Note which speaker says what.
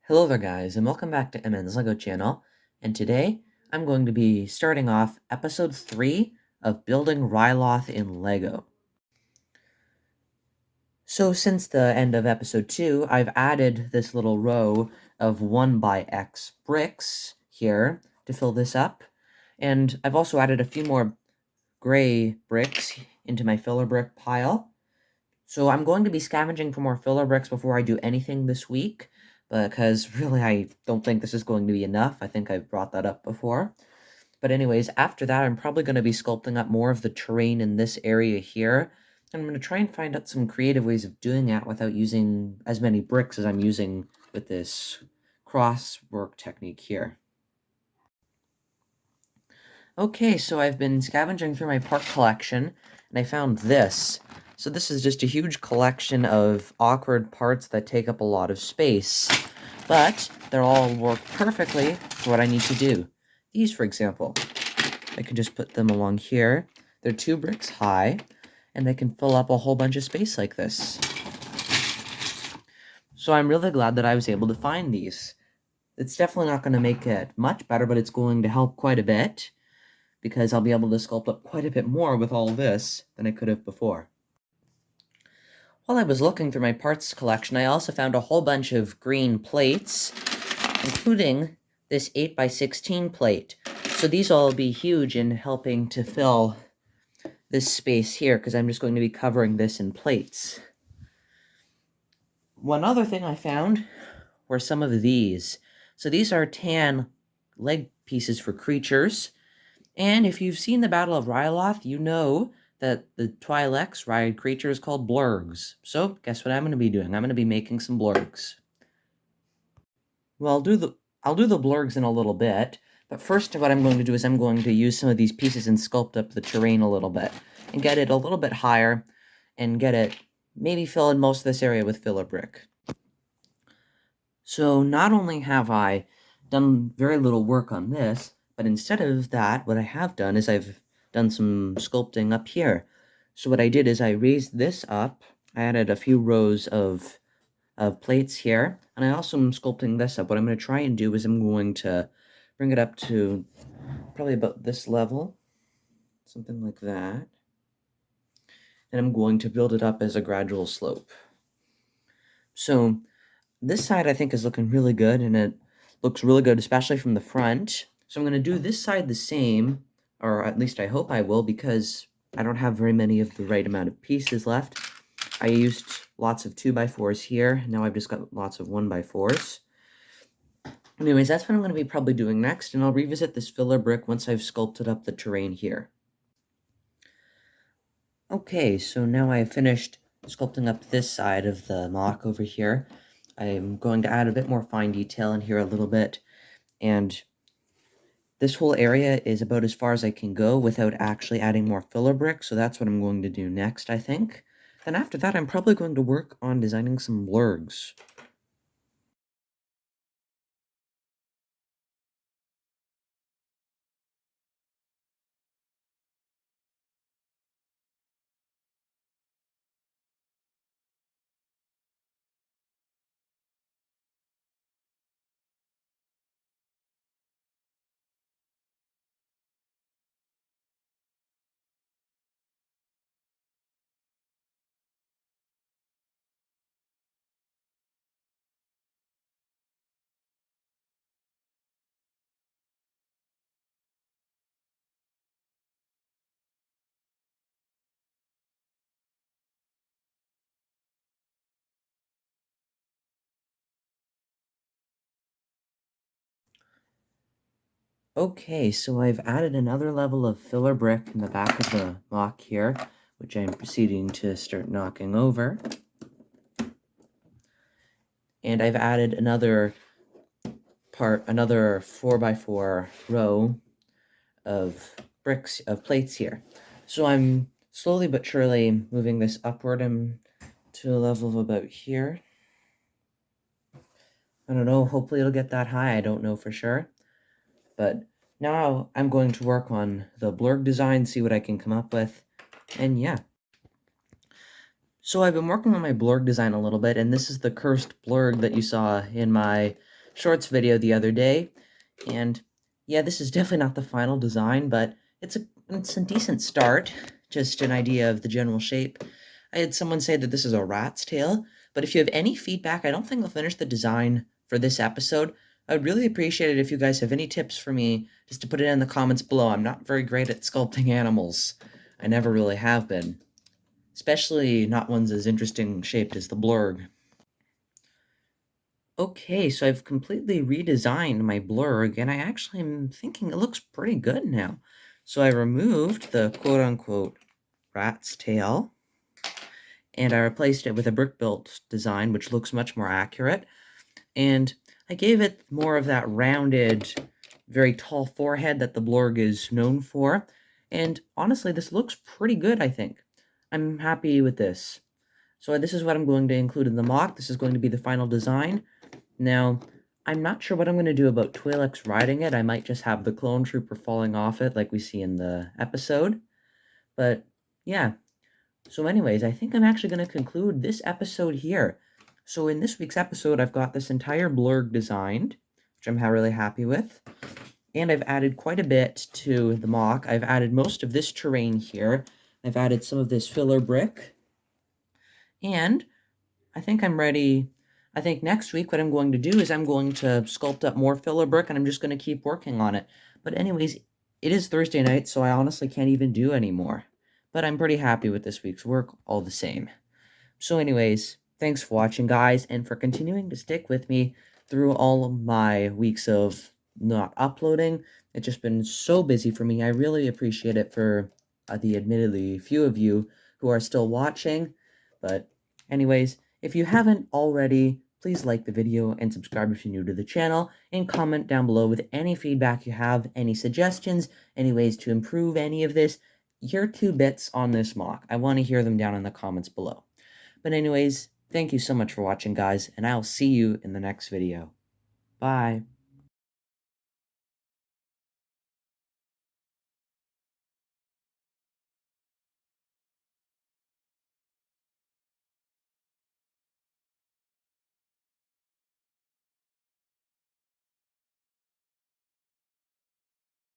Speaker 1: Hello there guys, and welcome back to MN's LEGO channel, and today I'm going to be starting off episode 3 of building Ryloth in LEGO. So since the end of episode 2, I've added this little row of 1x bricks here to fill this up, and I've also added a few more gray bricks into my filler brick pile. So I'm going to be scavenging for more filler bricks before I do anything this week, because really I don't think this is going to be enough. I think I've brought that up before. But anyways, after that, I'm probably going to be sculpting up more of the terrain in this area here. And I'm going to try and find out some creative ways of doing that without using as many bricks as I'm using with this cross work technique here. Okay, so I've been scavenging through my part collection, and I found this. So this is just a huge collection of awkward parts that take up a lot of space, but they'll all work perfectly for what I need to do. These, for example, I can just put them along here. They're 2 bricks high, and they can fill up a whole bunch of space like this. So I'm really glad that I was able to find these. It's definitely not going to make it much better, but it's going to help quite a bit, because I'll be able to sculpt up quite a bit more with all this than I could have before. While I was looking through my parts collection, I also found a whole bunch of green plates, including this 8x16 plate. So these will be huge in helping to fill this space here, because I'm just going to be covering this in plates. One other thing I found were some of these. So these are tan leg pieces for creatures. And if you've seen the Battle of Ryloth, you know that the Twi'leks ride creatures called Blurgs. So, guess what I'm going to be doing? I'm going to be making some Blurgs. Well, I'll do the Blurgs in a little bit, but first what I'm going to do is I'm going to use some of these pieces and sculpt up the terrain a little bit, and get it a little bit higher, and get it, maybe fill in most of this area with filler brick. So not only have I done very little work on this, but instead of that, what I have done is I've done some sculpting up here. So what I did is I raised this up, I added a few rows of plates here, and I also am sculpting this up. What I'm going to try and do is I'm going to bring it up to probably about this level, something like that. And I'm going to build it up as a gradual slope. So this side I think is looking really good, and it looks really good, especially from the front. So I'm going to do this side the same, or at least I hope I will, because I don't have very many of the right amount of pieces left. I used lots of 2x4s here. Now I've just got lots of 1x4s. Anyways, that's what I'm going to be probably doing next, and I'll revisit this filler brick once I've sculpted up the terrain here. Okay, so now I've finished sculpting up this side of the MOC over here. I'm going to add a bit more fine detail in here a little bit, and this whole area is about as far as I can go without actually adding more filler brick, so that's what I'm going to do next, I think. Then after that, I'm probably going to work on designing some blurgs. Okay, so I've added another level of filler brick in the back of the MOC here, which I'm proceeding to start knocking over. And I've added another 4x4 row of plates here. So I'm slowly but surely moving this upward to a level of about here. I don't know, hopefully it'll get that high, I don't know for sure. But now I'm going to work on the Blurg Design, see what I can come up with, and yeah. So I've been working on my Blurg Design a little bit, and this is the cursed blurg that you saw in my shorts video the other day, and yeah, this is definitely not the final design, but it's a decent start, just an idea of the general shape. I had someone say that this is a rat's tail, but if you have any feedback, I don't think I'll finish the design for this episode. I would really appreciate it if you guys have any tips for me, just to put it in the comments below. I'm not very great at sculpting animals. I never really have been. Especially not ones as interesting shaped as the Blurg. Okay, so I've completely redesigned my Blurg, and I actually am thinking it looks pretty good now. So I removed the quote-unquote rat's tail, and I replaced it with a brick-built design, which looks much more accurate. And I gave it more of that rounded, very tall forehead that the Blurg is known for. And honestly, this looks pretty good, I think. I'm happy with this. So this is what I'm going to include in the mock. This is going to be the final design. Now, I'm not sure what I'm going to do about Twi'leks riding it. I might just have the clone trooper falling off it like we see in the episode. But yeah. So anyways, I think I'm actually going to conclude this episode here. So in this week's episode, I've got this entire Blurg designed, which I'm really happy with. And I've added quite a bit to the mock. I've added most of this terrain here. I've added some of this filler brick. And I think I'm ready. I think next week what I'm going to do is I'm going to sculpt up more filler brick, and I'm just going to keep working on it. But anyways, it is Thursday night, so I honestly can't even do any more. But I'm pretty happy with this week's work all the same. So anyways, thanks for watching, guys, and for continuing to stick with me through all of my weeks of not uploading. It's just been so busy for me. I really appreciate it for the admittedly few of you who are still watching. But anyways, if you haven't already, please like the video and subscribe if you're new to the channel, and comment down below with any feedback you have, any suggestions, any ways to improve any of this. Your 2 bits on this mock. I want to hear them down in the comments below. But anyways, thank you so much for watching, guys, and I'll see you in the next video. Bye.